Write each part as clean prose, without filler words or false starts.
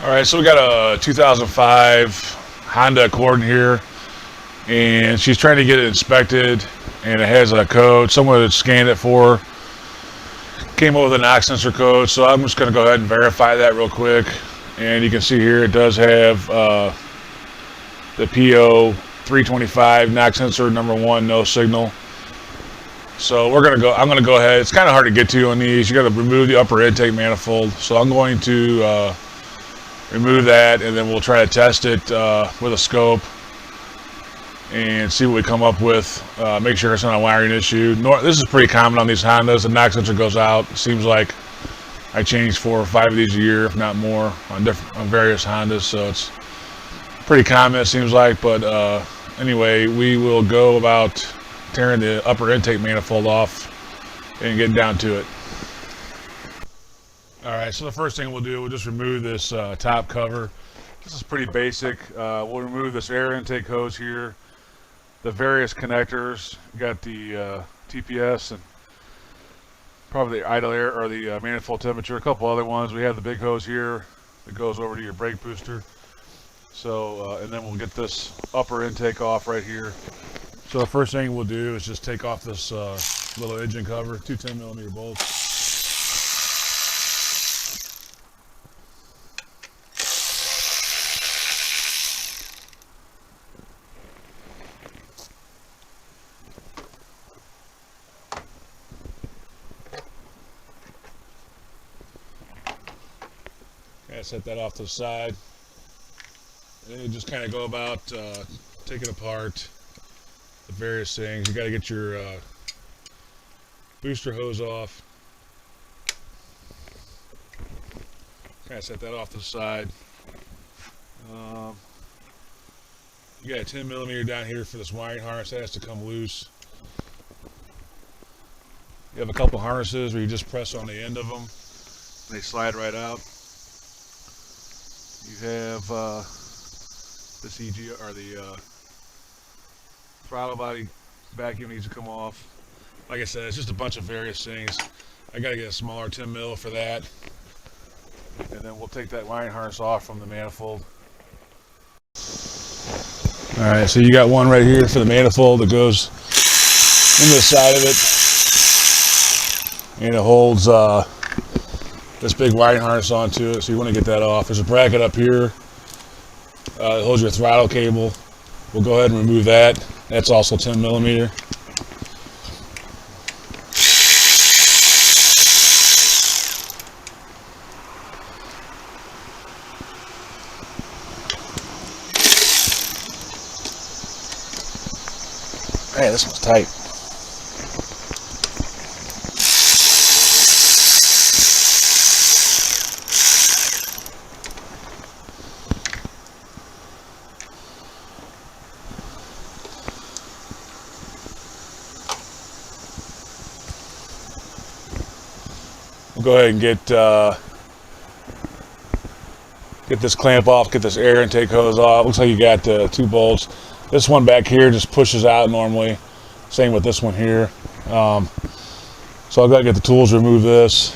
All right, so we got a 2005 Honda Accord here, and she's trying to get it inspected, and it has a code. Someone had scanned it for her, came up with a knock sensor code, so I'm just going to go ahead and verify that real quick. And you can see here it does have the PO 325 knock sensor number 1, no signal. So we're gonna go. I'm gonna go ahead. It's kind of hard to get to on these. You got to remove the upper intake manifold. So I'm going to remove that, and then we'll try to test it with a scope and see what we come up with. Make sure it's not a wiring issue. This is pretty common on these Hondas. The knock sensor goes out. It seems like I change 4 or 5 of these a year, if not more, on various Hondas. So it's pretty common, it seems like. But anyway, we will go about tearing the upper intake manifold off and getting down to it. Alright, so the first thing we'll do, we'll just remove this top cover. This is pretty basic. We'll remove this air intake hose here, the various connectors. You got the TPS and probably the idle air or the manifold temperature, a couple other ones. We have the big hose here that goes over to your brake booster. So, and then we'll get this upper intake off right here. So the first thing we'll do is just take off this little engine cover, 2 10mm bolts. Okay, set that off to the side. And then you just kind of go about taking apart the various things. You got to get your booster hose off. Kind of set that off to the side. You got a 10mm down here for this wiring harness. That has to come loose. You have a couple harnesses where you just press on the end of them and they slide right out. You have this EG or the throttle body vacuum needs to come off. Like I said, it's just a bunch of various things. I gotta get a smaller 10mm for that. And then we'll take that wiring harness off from the manifold. Alright, so you got one right here for the manifold that goes into the side of it. And it holds this big wiring harness onto it, so you want to get that off. There's a bracket up here that holds your throttle cable. We'll go ahead and remove that. That's also 10mm. Man, this one's tight. We'll go ahead and get this clamp off, get this air intake hose off. Looks like you got 2 bolts. This one back here just pushes out normally. Same with this one here. So I've got to get the tools, remove this,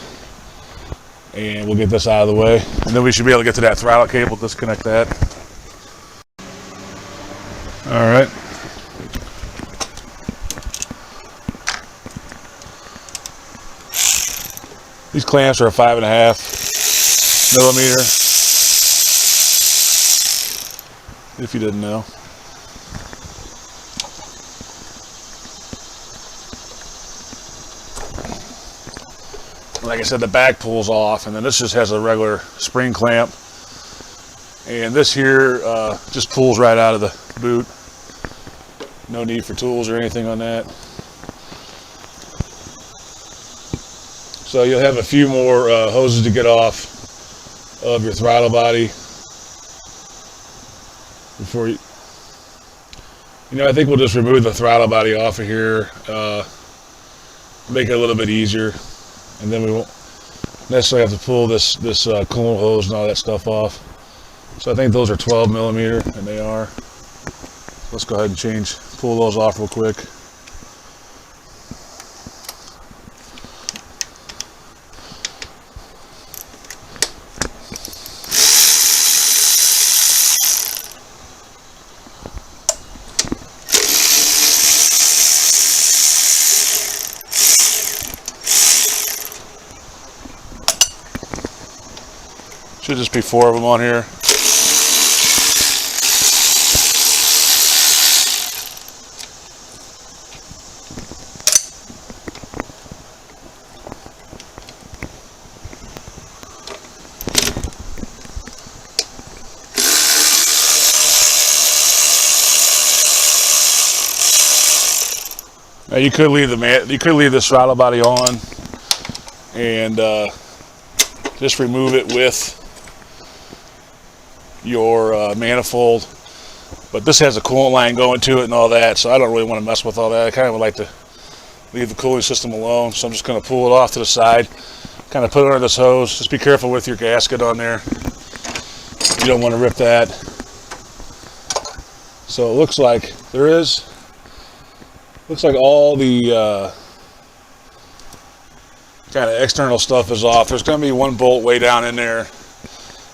and we'll get this out of the way. And then we should be able to get to that throttle cable, disconnect that. All right. These clamps are a 5.5mm, if you didn't know. Like I said, the back pulls off, and then this just has a regular spring clamp. And this here just pulls right out of the boot. No need for tools or anything on that. So you'll have a few more hoses to get off of your throttle body before you. I think we'll just remove the throttle body off of here, make it a little bit easier, and then we won't necessarily have to pull this coolant hose and all that stuff off. So I think those are 12mm, and they are. Let's go ahead and pull those off real quick. Should just be 4 of them on here. Now you could leave the throttle body on and just remove it with your manifold, but this has a coolant line going to it and all that, so I don't really want to mess with all that. I kind of would like to leave the cooling system alone, so I'm just going to pull it off to the side, kind of put it under this hose. Just be careful with your gasket on there. You don't want to rip that. So it looks like all the kind of external stuff is off. There's going to be one bolt way down in there,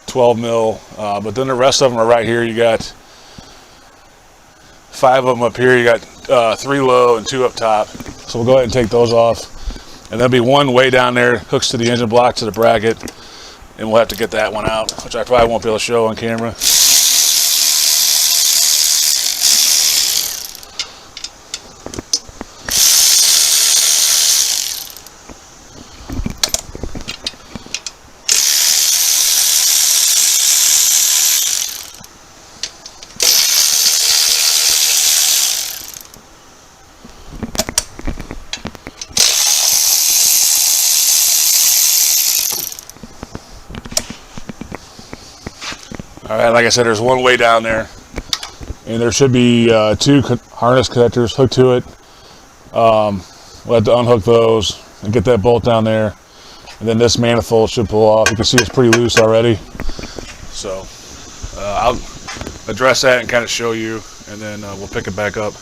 12 mil, but then the rest of them are right here. You got 5 of them up here. You got 3 low and 2 up top. So we'll go ahead and take those off, and there'll be one way down there, hooks to the engine block, to the bracket, and we'll have to get that one out, which I probably won't be able to show on camera. Alright, like I said, there's one way down there, and there should be 2 harness connectors hooked to it. We'll have to unhook those and get that bolt down there, and then this manifold should pull off. You can see it's pretty loose already, so I'll address that and kind of show you, and then we'll pick it back up.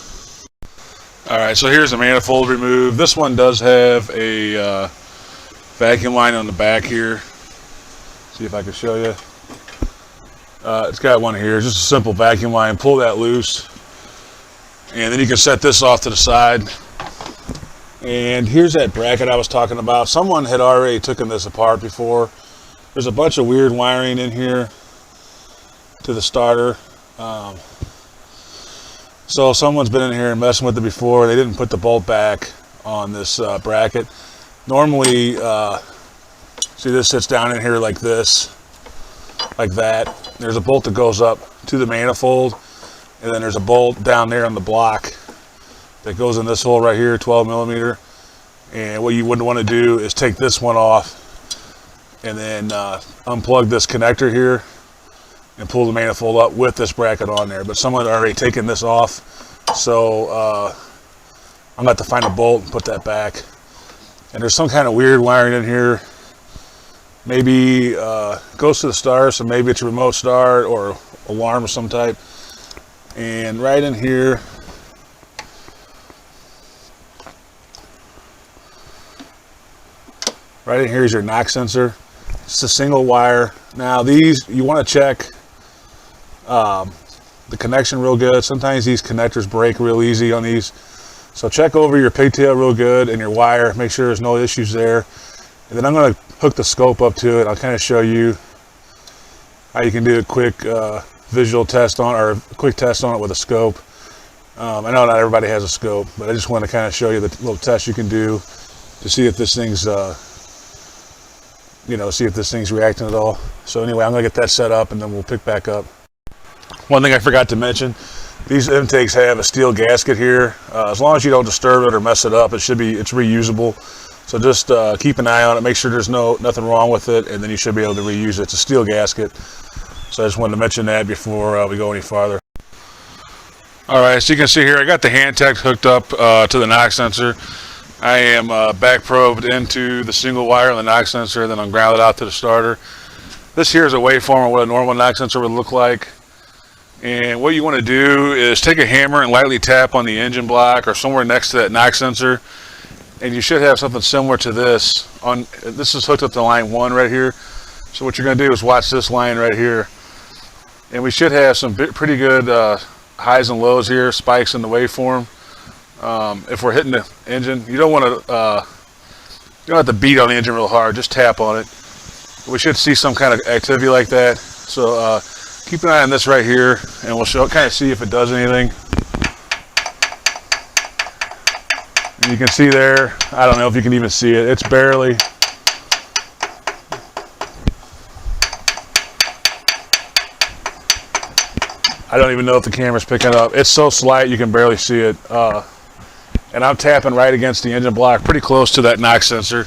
Alright, so here's the manifold removed. This one does have a vacuum line on the back here. See if I can show you. It's got one here, just a simple vacuum line. Pull that loose, and then you can set this off to the side. And here's that bracket I was talking about. Someone had already taken this apart before. There's a bunch of weird wiring in here to the starter. So someone's been in here and messing with it before. They didn't put the bolt back on this bracket. Normally, see, this sits down in here like this, like that. There's a bolt that goes up to the manifold, and then there's a bolt down there on the block that goes in this hole right here, 12 millimeter. And what you wouldn't want to do is take this one off and then unplug this connector here and pull the manifold up with this bracket on there. But someone had already taken this off, so I'm going to have to find a bolt and put that back. And there's some kind of weird wiring in here. Maybe goes to the start, so maybe it's a remote start or alarm of some type. And right in here, is your knock sensor. It's a single wire. Now these, you want to check the connection real good. Sometimes these connectors break real easy on these, so check over your pigtail real good and your wire. Make sure there's no issues there. And then I'm going to hook the scope up to it. I'll kind of show you how you can do a quick visual test on, or a quick test on it with a scope. I know not everybody has a scope, but I just want to kind of show you the little test you can do to see if this thing's, see if this thing's reacting at all. So anyway, I'm going to get that set up, and then we'll pick back up. One thing I forgot to mention, these intakes have a steel gasket here. As long as you don't disturb it or mess it up, it's reusable. So just keep an eye on it, make sure there's nothing wrong with it, and then you should be able to reuse it. It's a steel gasket. So I just wanted to mention that before we go any farther. Alright, so you can see here, I got the Hantek hooked up to the knock sensor. I am back probed into the single wire on the knock sensor, then I'm grounded out to the starter. This here is a waveform of what a normal knock sensor would look like. And what you want to do is take a hammer and lightly tap on the engine block or somewhere next to that knock sensor. And you should have something similar to this. This is hooked up to line 1 right here. So what you're going to do is watch this line right here. And we should have some pretty good highs and lows here, spikes in the waveform. If we're hitting the engine, you don't want to, you don't have to beat on the engine real hard. Just tap on it. We should see some kind of activity like that. So keep an eye on this right here, and we'll kind of see if it does anything. And you can see there, I don't know if you can even see it. It's barely. I don't even know if the camera's picking it up. It's so slight you can barely see it. And I'm tapping right against the engine block, pretty close to that knock sensor.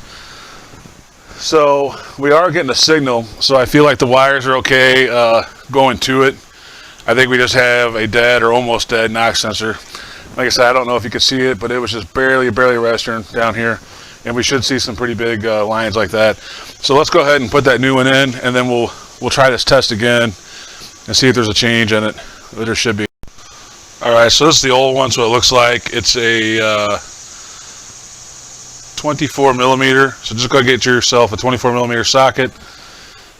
So we are getting a signal, so I feel like the wires are okay going to it. I think we just have a dead or almost dead knock sensor. Like I said, I don't know if you could see it, but it was just barely registering down here. And we should see some pretty big lines like that. So let's go ahead and put that new one in, and then we'll try this test again and see if there's a change in it. There should be. All right, so this is the old one, so it looks like it's a 24 millimeter. So just go get yourself a 24 millimeter socket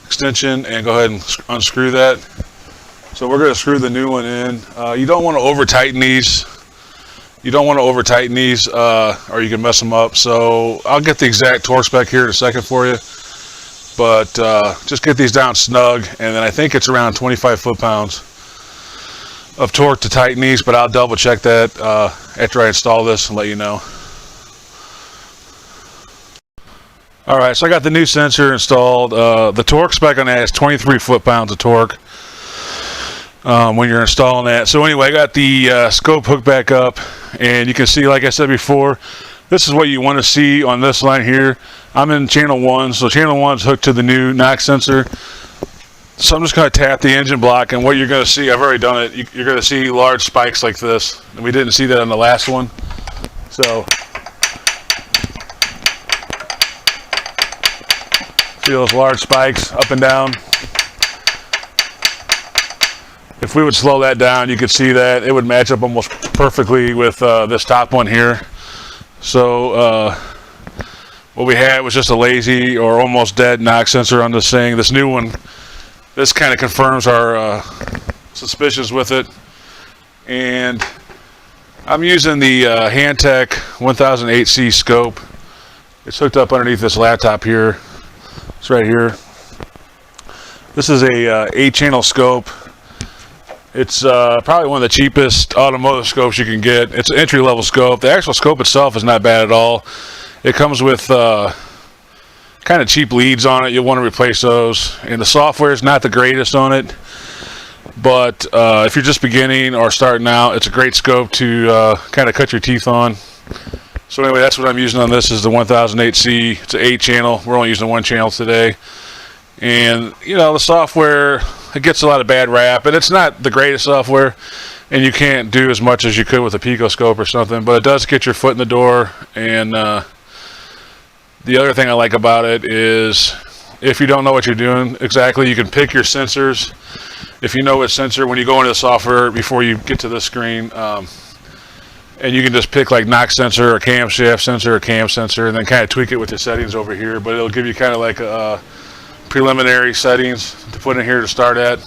extension and go ahead and unscrew that. So we're going to screw the new one in. You don't want to over tighten these. You don't want to over tighten these or you can mess them up. So I'll get the exact torque spec here in a second for you. But just get these down snug, and then I think it's around 25 foot-pounds of torque to tighten these, but I'll double check that after I install this and let you know. Alright, so I got the new sensor installed. The torque spec on that is 23 foot-pounds of torque when you're installing that. So anyway, I got the scope hooked back up, and you can see, like I said before, this is what you want to see on this line here. I'm in channel 1, so channel 1 is hooked to the new knock sensor. So I'm just going to tap the engine block, and what you're going to see, I've already done it, you're going to see large spikes like this. And we didn't see that on the last one. So, see those large spikes up and down? If we would slow that down, you could see that it would match up almost perfectly with this top one here. So, what we had was just a lazy or almost dead knock sensor on this thing. This new one, this kind of confirms our suspicions with it. And I'm using the Hantek 1008C scope. It's hooked up underneath this laptop here. It's right here. This is a 8-channel scope. It's probably one of the cheapest automotive scopes you can get. It's an entry-level scope. The actual scope itself is not bad at all. It comes with kind of cheap leads on it. You'll want to replace those. And the software is not the greatest on it. But if you're just beginning or starting out, it's a great scope to kind of cut your teeth on. So anyway, that's what I'm using on this is the 1008C. It's an 8-channel. We're only using 1 channel today. And, you know, the software, it gets a lot of bad rap. And it's not the greatest software. And you can't do as much as you could with a Pico scope or something. But it does get your foot in the door. And the other thing I like about it is if you don't know what you're doing exactly, you can pick your sensors. If you know what sensor, when you go into the software before you get to the screen, and you can just pick like knock sensor or camshaft sensor or cam sensor and then kind of tweak it with the settings over here. But it'll give you kind of like a preliminary settings to put in here to start at.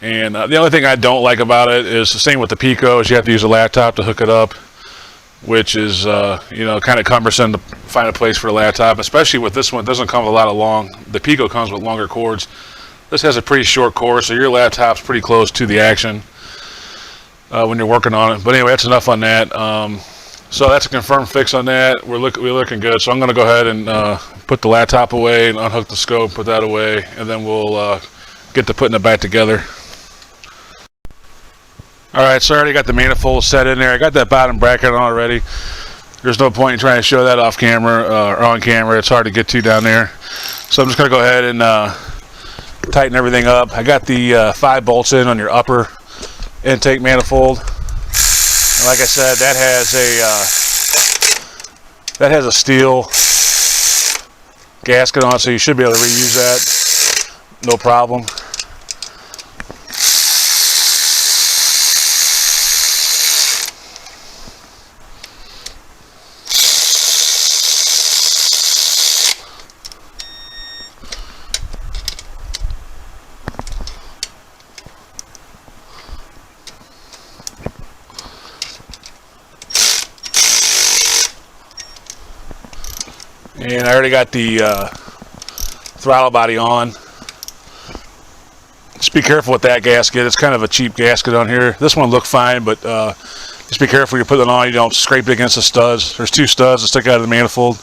And the only thing I don't like about it is the same with the Pico, is you have to use a laptop to hook it up, which is you know, kind of cumbersome to find a place for a laptop, especially with this one. It doesn't come with a lot of long. The Pico comes with longer cords. This has a pretty short cord, so your laptop's pretty close to the action when you're working on it. But anyway, that's enough on that. So that's a confirmed fix on that. We're looking good. So I'm going to go ahead and put the laptop away and unhook the scope, put that away, and then we'll get to putting it back together. Alright, so I already got the manifold set in there. I got that bottom bracket on already. There's no point in trying to show that off camera or on camera. It's hard to get to down there. So I'm just going to go ahead and tighten everything up. I got the 5 bolts in on your upper intake manifold. And like I said, that has a steel gasket on it, so you should be able to reuse that, no problem. And I already got the throttle body on. Just be careful with that gasket. It's kind of a cheap gasket on here. This one looked fine, but just be careful you put it on. You don't scrape it against the studs. There's 2 studs that stick out of the manifold.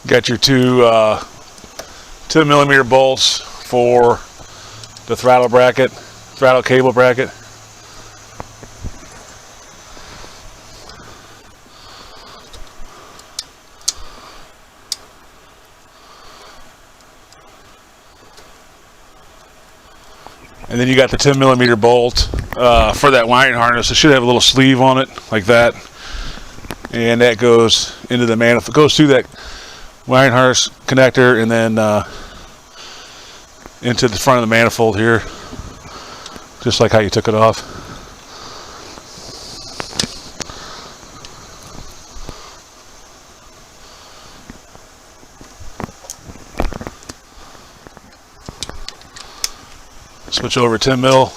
Got your 2 2mm bolts for the throttle cable bracket. And then you got the 10mm bolt for that wiring harness. It should have a little sleeve on it like that, and that goes into the manifold. Goes through that wiring harness connector and then into the front of the manifold here, just like how you took it off. Switch over 10 mil.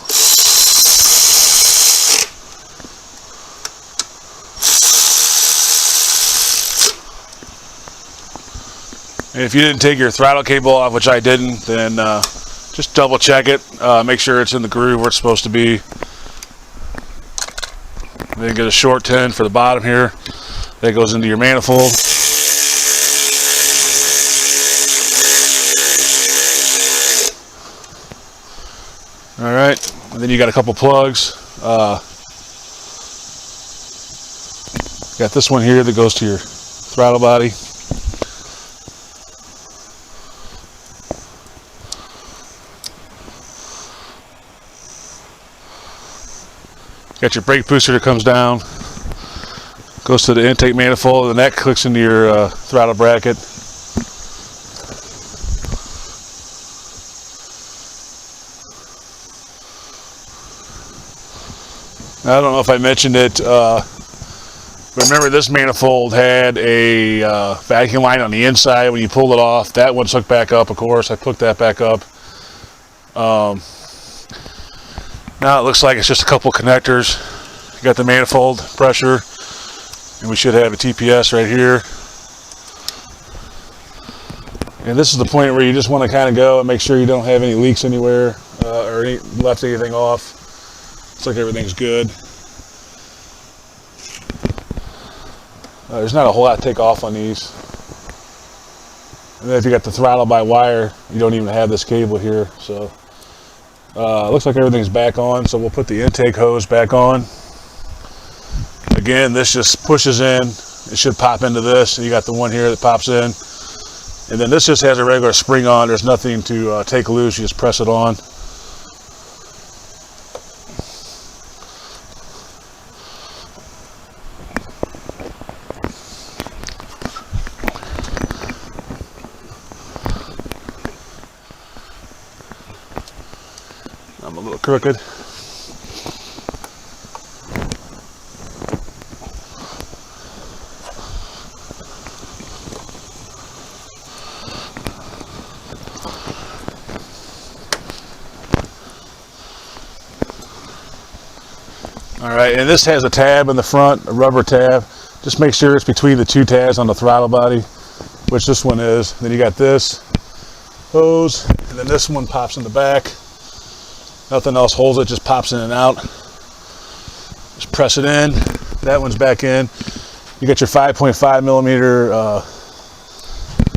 And if you didn't take your throttle cable off, which I didn't, then just double check it. Make sure it's in the groove where it's supposed to be. Then get a short 10 for the bottom here. That goes into your manifold. All right, and then you got a couple plugs. Got this one here that goes to your throttle body. Got your brake booster that comes down, goes to the intake manifold, and that clicks into your throttle bracket. I don't know if I mentioned it. Remember, this manifold had a vacuum line on the inside. When you pulled it off, that one took back up, of course. I put that back up. Now it looks like it's just a couple connectors. You got the manifold pressure, and we should have a TPS right here. And this is the point where you just want to kind of go and make sure you don't have any leaks anywhere or left anything off. Looks like everything's good. There's not a whole lot to take off on these. And then if you got the throttle by wire, you don't even have this cable here. So looks like everything's back on. So we'll put the intake hose back on. Again, this just pushes in. It should pop into this. And you got the one here that pops in. And then this just has a regular spring on. There's nothing to take loose. You just press it on. I'm a little crooked. Alright, and this has a tab in the front, a rubber tab. Just make sure it's between the two tabs on the throttle body, which this one is. Then you got this hose, and then this one pops in the back. Nothing else holds it, just pops in and out. Just press it in. That one's back in. You got your 5.5 millimeter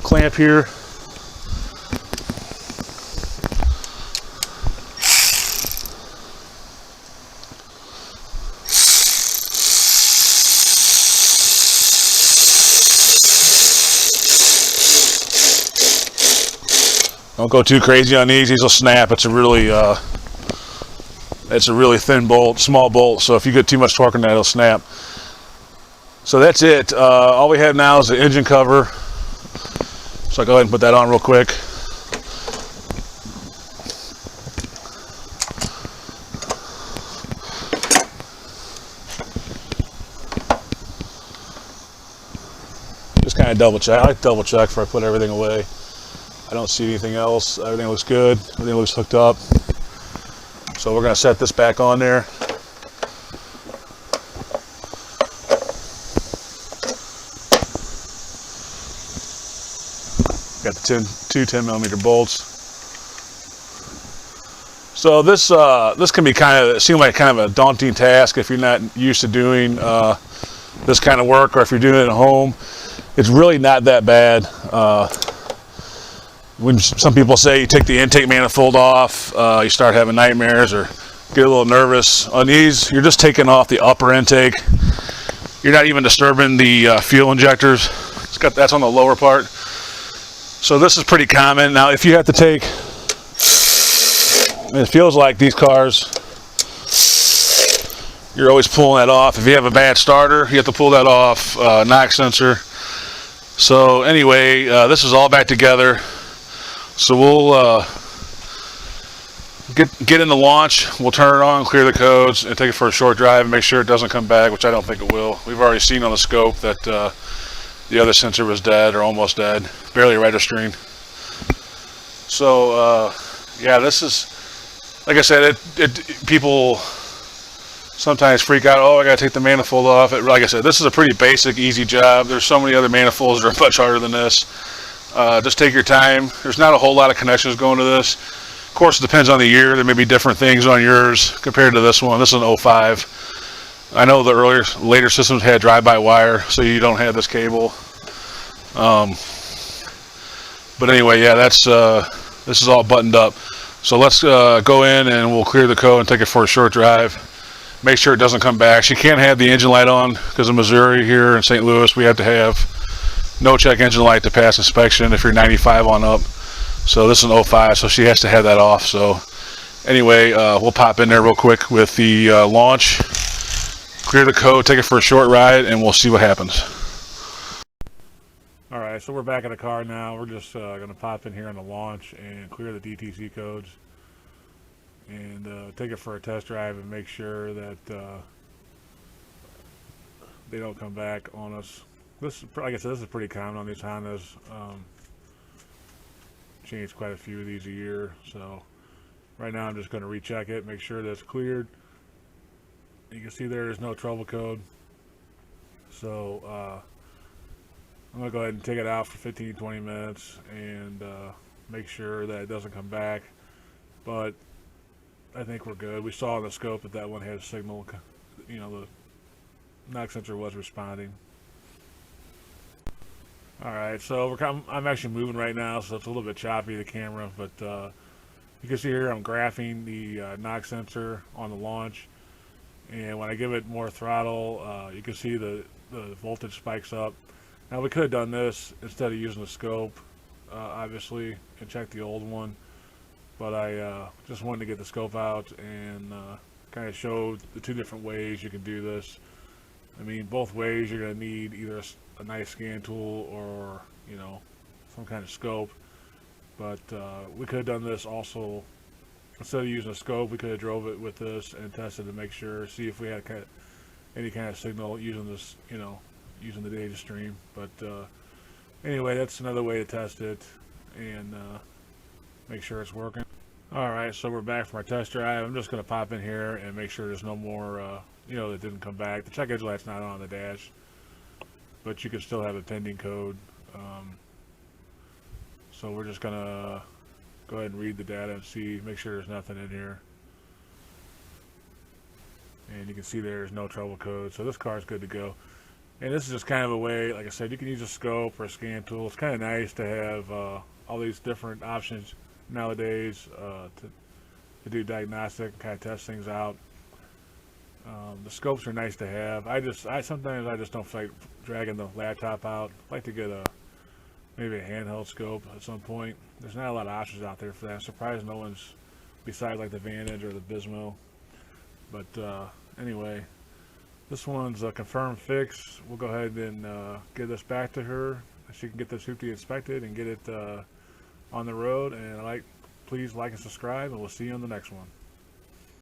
clamp here. Don't go too crazy on these. These will snap. It's a really thin bolt, small bolt. So if you get too much torque on that, it'll snap. So that's it. All we have now is the engine cover. So I'll go ahead and put that on real quick. Just kind of double check. I like to double check before I put everything away. I don't see anything else. Everything looks good. Everything looks hooked up. So we're going to set this back on there. Got the two 10mm bolts. So this can be seem like kind of a daunting task if you're not used to doing this kind of work, or if you're doing it at home. It's really not that bad. When some people say you take the intake manifold off, you start having nightmares or get a little nervous. On these, you're just taking off the upper intake. You're not even disturbing the fuel injectors. That's on the lower part. So this is pretty common. Now, if you have to take, it feels like these cars, you're always pulling that off. If you have a bad starter, you have to pull that off, knock sensor. So anyway, this is all back together. So we'll get in the launch. We'll turn it on, clear the codes, and take it for a short drive and make sure it doesn't come back, which I don't think it will. We've already seen on the scope that the other sensor was dead or almost dead, barely registering. So yeah, this is, like I said, people sometimes freak out. Oh, I gotta take the manifold off. Like I said, this is a pretty basic, easy job. There's so many other manifolds that are much harder than this. Just take your time. There's not a whole lot of connections going to this. Of course, it depends on the year. There may be different things on yours compared to this one. This is an 05. I know the later systems had drive-by-wire, so you don't have this cable. But anyway, yeah, this is all buttoned up. So let's go in and we'll clear the code and take it for a short drive. Make sure it doesn't come back. She can't have the engine light on because in Missouri here in St. Louis we have to have no check engine light to pass inspection if you're 95 on up. So this is an 05, so she has to have that off. So anyway, we'll pop in there real quick with the launch, clear the code, take it for a short ride, and we'll see what happens. All right, so we're back in the car now. We're just going to pop in here on the launch and clear the DTC codes and take it for a test drive and make sure that they don't come back on us. This, like I said, this is pretty common on these Hondas. Change quite a few of these a year. So right now I'm just going to recheck it, make sure that's cleared. You can see there's no trouble code. So I'm going to go ahead and take it out for 15-20 minutes and make sure that it doesn't come back. But I think we're good. We saw on the scope that one had a signal. You know, the knock sensor was responding. Alright, so I'm actually moving right now, so it's a little bit choppy, the camera, but you can see here I'm graphing the knock sensor on the launch, and when I give it more throttle, you can see the voltage spikes up. Now we could have done this instead of using the scope, obviously, and check the old one, but I just wanted to get the scope out and kind of show the two different ways you can do this. I mean, both ways you're going to need either a nice scan tool or, you know, some kind of scope. But we could have done this also, instead of using a scope, we could have drove it with this and tested to make sure, see if we had any kind of signal using this, you know, using the data stream. But anyway, that's another way to test it and make sure it's working. Alright, so we're back from our test drive. I'm just going to pop in here and make sure there's no more you know, that didn't come back. The check engine light's not on the dash, but you can still have a pending code. So we're just gonna go ahead and read the data and see, make sure there's nothing in here. And you can see there's no trouble code, so this car is good to go. And this is just kind of a way, like I said, you can use a scope or a scan tool. It's kind of nice to have all these different options nowadays to do diagnostic and kind of test things out. The scopes are nice to have. Sometimes I just don't feel like dragging the laptop out. I'd like to get maybe a handheld scope at some point. There's not a lot of options out there for that. I'm surprised no one's, besides like the Vantage or the Bismo. But anyway, This one's a confirmed fix. We'll go ahead and give this back to her. She can get this hoopty inspected and get it on the road. And please like and subscribe, and we'll see you on the next one.